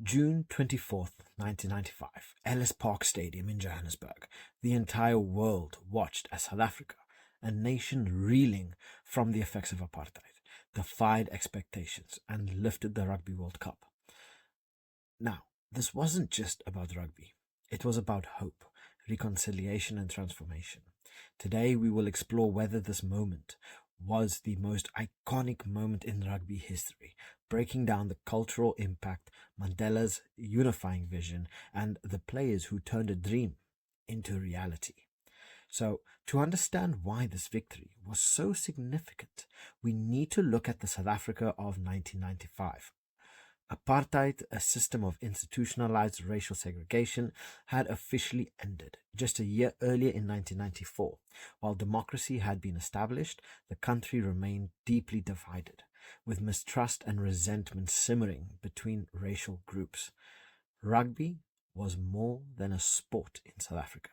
June 24th, 1995, Ellis Park Stadium in Johannesburg. The entire world watched as South Africa, a nation reeling from the effects of apartheid, defied expectations and lifted the Rugby World Cup. Now, this wasn't just about rugby. It was about hope, reconciliation and transformation. Today we will explore whether this moment was the most iconic moment in rugby history, breaking down the cultural impact, Mandela's unifying vision, and the players who turned a dream into reality. So, to understand why this victory was so significant, we need to look at the South Africa of 1995. Apartheid, a system of institutionalized racial segregation, had officially ended just a year earlier in 1994. While democracy had been established, the country remained deeply divided, with mistrust and resentment simmering between racial groups. Rugby was more than a sport in South Africa.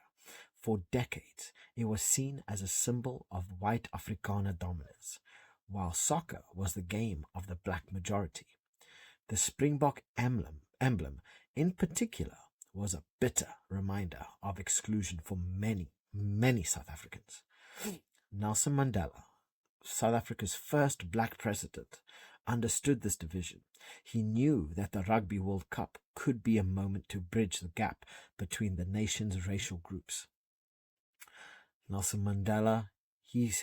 For decades, it was seen as a symbol of white Afrikaner dominance, while soccer was the game of the black majority. The Springbok emblem, in particular, was a bitter reminder of exclusion for many South Africans. Nelson Mandela, South Africa's first black president, understood this division. He knew that the Rugby World Cup could be a moment to bridge the gap between the nation's racial groups. Nelson Mandela, he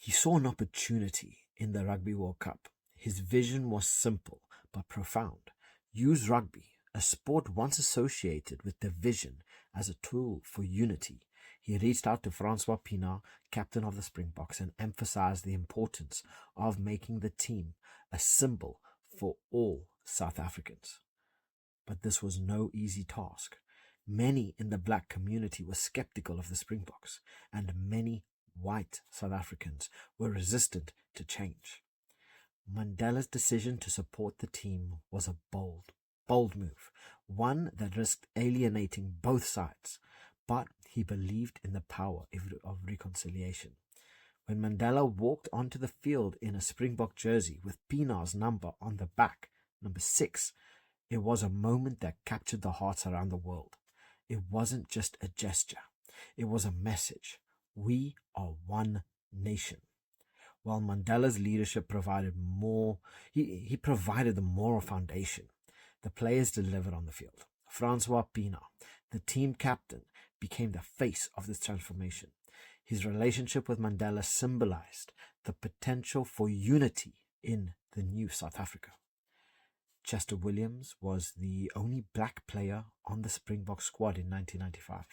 saw an opportunity in the Rugby World Cup. His vision was simple but profound. Use rugby, a sport once associated with division, as a tool for unity. He reached out to Francois Pienaar, captain of the Springboks, and emphasized the importance of making the team a symbol for all South Africans. But this was no easy task. Many in the black community were skeptical of the Springboks, and many white South Africans were resistant to change. Mandela's decision to support the team was a bold move, one that risked alienating both sides, but he believed in the power of reconciliation. When Mandela walked onto the field in a Springbok jersey with Pienaar's number on the back, number 6, it was a moment that captured the hearts around the world. It wasn't just a gesture, it was a message. We are one nation. While Mandela's leadership provided more, he provided the moral foundation. The players delivered on the field. Francois Pienaar, the team captain, became the face of this transformation. His relationship with Mandela symbolized the potential for unity in the new South Africa. Chester Williams was the only black player on the Springbok squad in 1995.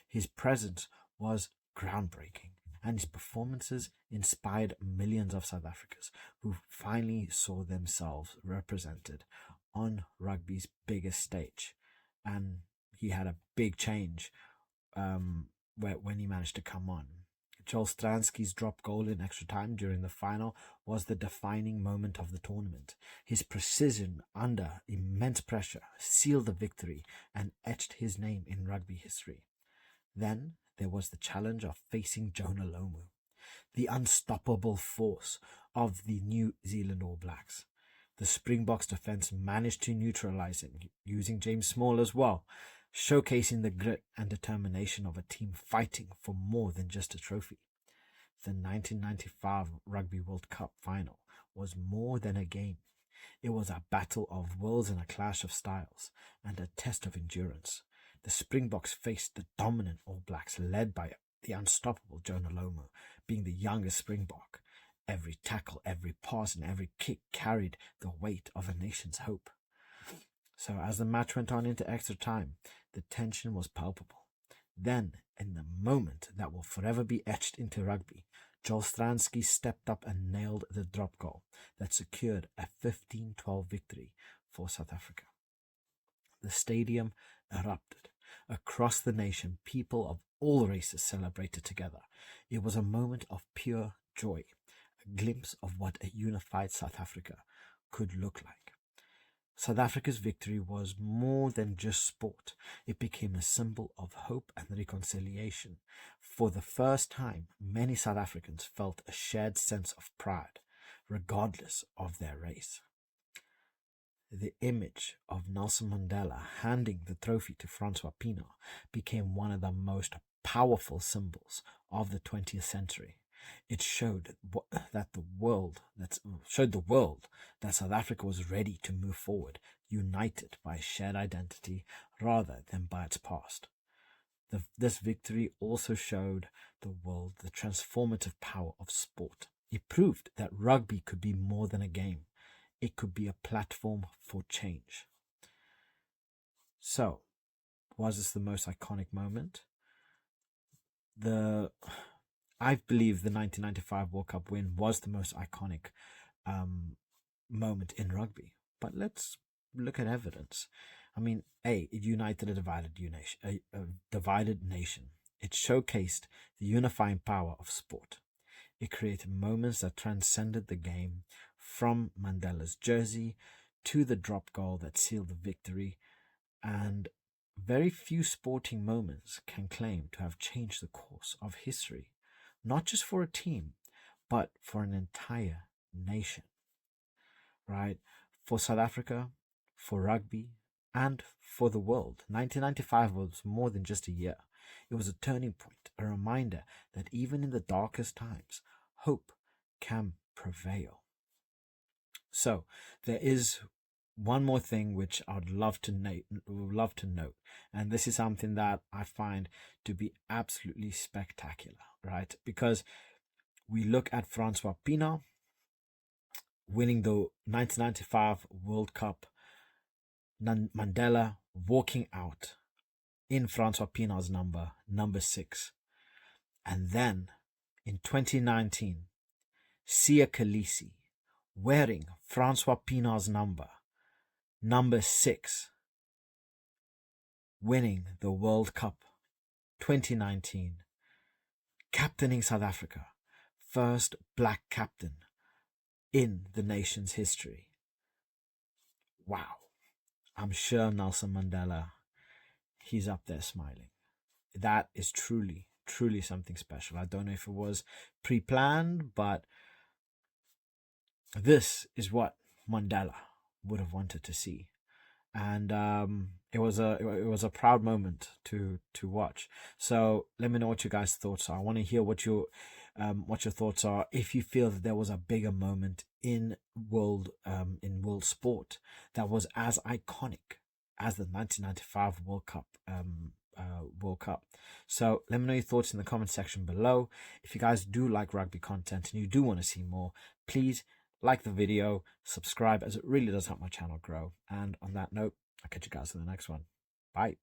His presence was groundbreaking, and his performances inspired millions of South Africans who finally saw themselves represented on rugby's biggest stage. And he had a big change when he managed to come on. Joel Stransky's drop goal in extra time during the final was the defining moment of the tournament. His precision under immense pressure sealed the victory and etched his name in rugby history. Then there was the challenge of facing Jonah Lomu, the unstoppable force of the New Zealand All Blacks. The Springboks defense managed to neutralize him, using James Small as well, showcasing the grit and determination of a team fighting for more than just a trophy. The 1995 Rugby World Cup final was more than a game. It was a battle of wills and a clash of styles, and a test of endurance. The Springboks faced the dominant All Blacks, led by the unstoppable Jonah Lomu, being the youngest Springbok. Every tackle, every pass, and every kick carried the weight of a nation's hope. So as the match went on into extra time, the tension was palpable. Then, in the moment that will forever be etched into rugby, Joel Stransky stepped up and nailed the drop goal that secured a 15-12 victory for South Africa. The stadium erupted. Across the nation, people of all races celebrated together. It was a moment of pure joy, a glimpse of what a unified South Africa could look like. South Africa's victory was more than just sport. It became a symbol of hope and reconciliation. For the first time, many South Africans felt a shared sense of pride, regardless of their race. the image of Nelson Mandela handing the trophy to Francois Pienaar became one of the most powerful symbols of the 20th century. It showed that the world that South Africa was ready to move forward, united by a shared identity rather than by its past. This victory also showed the world the transformative power of sport. It proved that rugby could be more than a game. It could be a platform for change. So, was this the most iconic moment? I believe the 1995 World Cup win was the most iconic moment in rugby. But let's look at evidence. I mean, it united a divided nation. It showcased the unifying power of sport. It created moments that transcended the game, from Mandela's jersey to the drop goal that sealed the victory, and very few sporting moments can claim to have changed the course of history, not just for a team, but for an entire nation. Right? For South Africa, for rugby, and for the world, 1995 was more than just a year. It was a turning point, a reminder that even in the darkest times, hope can prevail. So, there is one more thing which I would love to note, and this is something that I find to be absolutely spectacular, right? Because we look at Francois Pienaar winning the 1995 World Cup, Mandela walking out in Francois Pienaar's number 6. And then in 2019, Siya Kolisi wearing Francois Pienaar's number 6, winning the World Cup 2019, captaining South Africa, first black captain in the nation's history. Wow. I'm sure Nelson Mandela, he's up there smiling. That is truly, truly something special. I don't know if it was pre-planned, but this is what Mandela would have wanted to see. And it was a proud moment to watch. So let me know what you guys' thoughts are. I want to hear what your thoughts are. If you feel that there was a bigger moment in world sport that was as iconic as the 1995 World Cup. So let me know your thoughts in the comment section below. If you guys do like rugby content and you do want to see more, please like the video, subscribe, as it really does help my channel grow. And on that note, I'll catch you guys in the next one. Bye.